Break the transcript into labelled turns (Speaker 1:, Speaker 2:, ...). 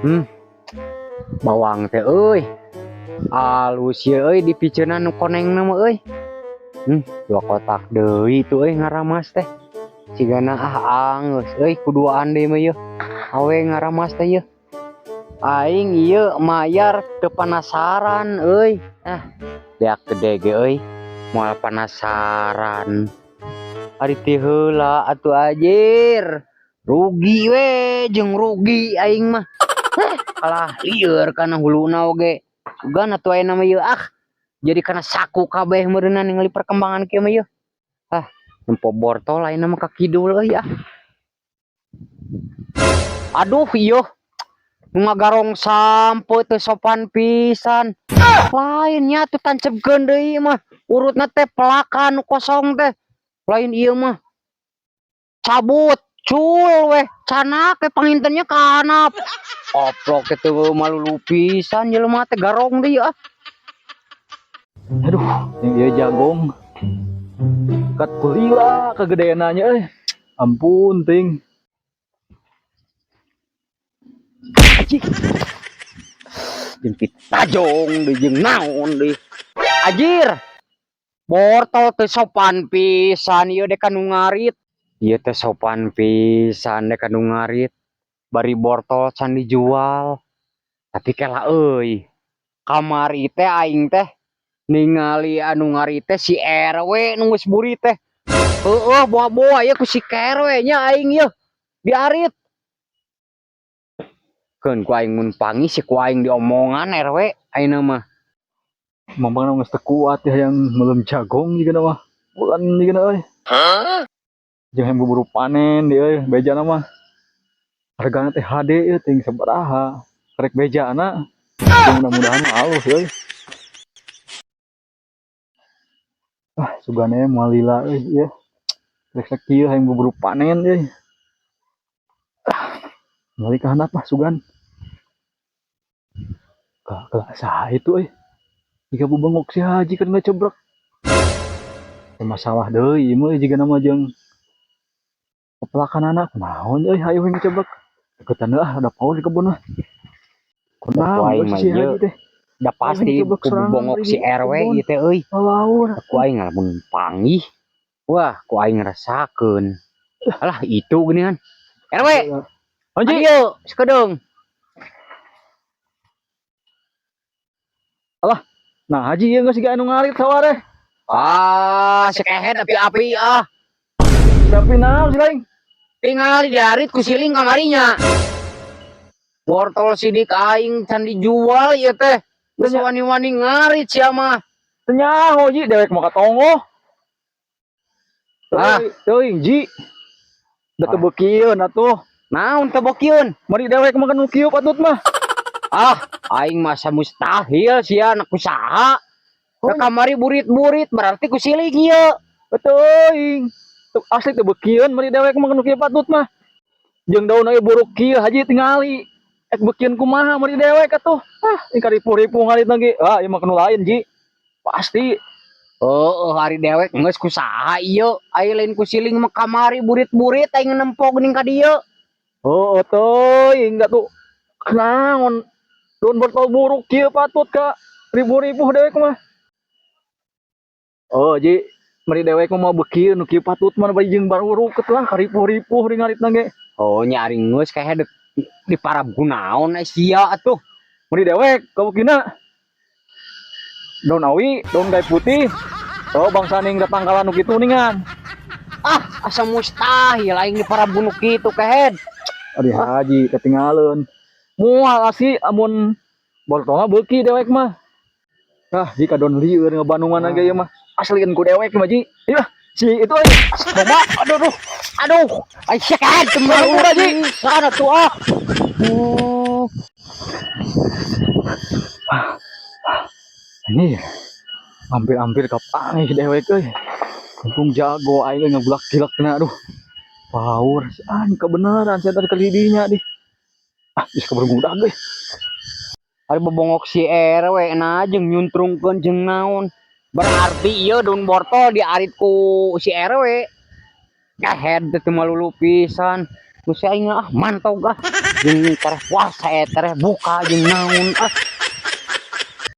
Speaker 1: Hmm, bawang teh euy. Alus ye euy dipiceuna nu konengna mah euy. 2 kotak deui itu euy ngaramas teh. Cigana angeus euy kuduaan deui mah yeuh. Awe ngaramas teh yeuh. Aing ieu mayar teu panasaran euy. Beak gede ge euy. Moal panasaran. Ari teh heula atuh ajir. Rugi we jeung rugi aing mah. Kalah lieur kana huluna oge. Sugan atuh aya nama ieu jadi kana saku kabeh meureunna ningali perkembangan kieu mah ieu. Nempo bortol lain mah ka kidul euy Aduh ieu nu ngagarong sampo teu sopan pisan. Lainnya tuh tancepkeun deui mah. Urutna teh pelaka nu kosong teh. Lain ieu mah cabut cul weh canak ke pangintennya kanap. Oplok itu malu pisan jelema teh garong deui
Speaker 2: Aduh, yang dia jagong. Kat pelila kegedeananya Ampun, ting.
Speaker 1: Acik. Jeung tajong deui jeung naon deui. Ajir. Bortol teu sopan pisan ieu dek anu ngarit. Ieu teh sopan pisan dek anu ngarit. Bari bortol can dijual. Tapi kela euy. Kamari teh aing teh ningali anu ngarit teh si RW nu geus buri teh. Heueuh boa-boa ya ku si KRW nya aing yeuh diarit. Keun ku aing mun pangi si ku aing diomongan RW ayeuna mah.
Speaker 2: Mamang geus teu kuat ya yang melem jagong juga mah. Bulan juga euy. Jeung yang buru panen dia euy bejana mah. Hargana teh HD ieu ting sabaraha. Karek bejana. Mudah-mudahan alus euy. Sugane moal lila euy ieu. Rek kieu yang buru panen euy. Balik ka handap sugan. Kagak saha itu euy. Jika bubengok si Haji kan ngecebrek. Masalah deui meuy jiga nama jeung kepelakan anak naon euy hayu ngecebrek. Deketan ada paus di kebun mah.
Speaker 1: Kunaon aing mah ieu da pasti ku bubongok si RW ieu teh euy. Ku aing lamun panggih. Wah, ku aing ngarasakeun. Alah itu geuningan. RW. Haji yeuh sakedeung.
Speaker 2: Alah, nah Haji ieu geus anu ngarit sawareh.
Speaker 1: Sekehet api-api
Speaker 2: Tapi naon si lain?
Speaker 1: Tinggal diarit ku siling kamarinya. Wortol sidik aing can dijual ieu teh. Geus wani-wani ngarit sia mah.
Speaker 2: Teu nyaho Ji, dewek mah katongo. Teuing Ji. Da teu beukieun atuh.
Speaker 1: Naon teu beukieun?
Speaker 2: Mari dewek mah kan kieu patut mah.
Speaker 1: Aing masa mustahil sia anak usaha. Ka kamari burit-burit berarti ku siling ieu.
Speaker 2: Teuing. Asli teu beukieun mari dewek mah kan kieu patut mah. Jeung daun aya buruk kieu Haji tingali. Ek beukieun kumaha mari dewek atuh. Ini karipu-ripu ngarit lagi. Ieu mah kanu lain Ji. Pasti.
Speaker 1: Hari dewek geus kusaha ieu. Aya lain ku siling mah kamari burit-burit aing nempo geuning ka dieu.
Speaker 2: Teuing da tuh. Naon? Daun bertol buruk kieu patut ka ribu-ribu dewek mah. Ji, mari dewek mah beukieun nu kieu patut mah bari jeung baruruket lah karipu-ripu ngaritna ge.
Speaker 1: Nyari geus kayak di parab gunaon sia atuh.
Speaker 2: Mari dewek kabukina. Daun awi, daun gai putih. Bangsa ning datangkalan nu kitu ningan.
Speaker 1: Asa mustahil aing di parab gunung kitu kahed.
Speaker 2: Ari Haji ketinggalan. Moal asih amun bortolna beuki dewek mah. Jika don lieur ngabandungan ge ieu mah. Aslieun ku dewek mah Ji. Ieu si itu euy.
Speaker 1: Coba aduh. Ai sia kahed kemaru Ji. Sana tuh
Speaker 2: Ini hampir kapangih dewek euy. Untung jago aing ngaglak-gilak kena aduh. Power kebenaran saya tadi kelidinya di. Geus keberbudak euy.
Speaker 1: Ari bobongok si RW na jeung nyuntrungkeun jeung naon. Berarti ieu daun bortol diarit ku si RW. Kahed teh malulu pisan. Gusti aing ah mantau ah jeung tareh puasa tareh buka jeung naon ah